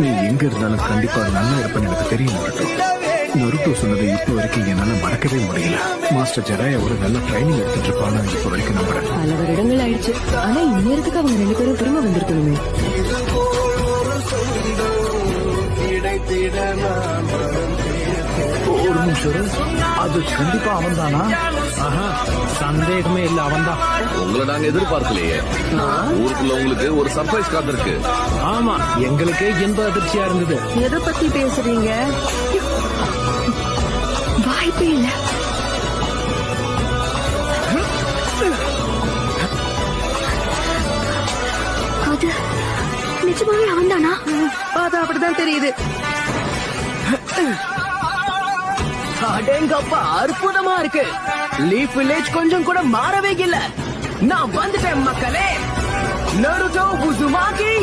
நீ எங்க இருந்தாலும் கண்டிப்பா நல்லா இருப்பேன்னு எனக்கு தெரியும் நருட்டோ சொன்னதை இப்ப வரைக்கும் என்னால மறக்கவே முடியல. மாஸ்டர் ஜெராயோட நல்ல ட்ரைனிங் எடுத்துட்டு இருப்பான்னு இப்ப வரைக்கும் நம்புறேன். பல வருடங்கள் ஆயிடுச்சு. ஆனா இந்நேரத்துக்கு அவங்க 2 பேரும் திரும்ப வந்திருக்கணுமே. ஒரு நிமிஷம், அது கண்டிப்பா அவன் தானா? சந்தேகமே இல்ல, அவன் தான். உங்களை நாங்க எதிர்பார்க்கலையே. ஊருக்குள்ள உங்களுக்கு ஒரு சர்ப்ரைஸ் காத்திருக்கு. ஆமா, எங்களுக்கே எந்த அதிர்ச்சியா இருந்தது. எதை பத்தி பேசுறீங்க? வாய்ப்பே இல்ல. அது நிஜமாவே அவன் தானா? அது அப்படிதான் தெரியுது. அடேங்கப்பா, அற்புதமா இருக்கு. லீஃப் வில்லேஜ் கொஞ்சம் கூட மாறவே இல்ல. நான் வந்துட்டேன் மக்களே. Naruto Uzumaki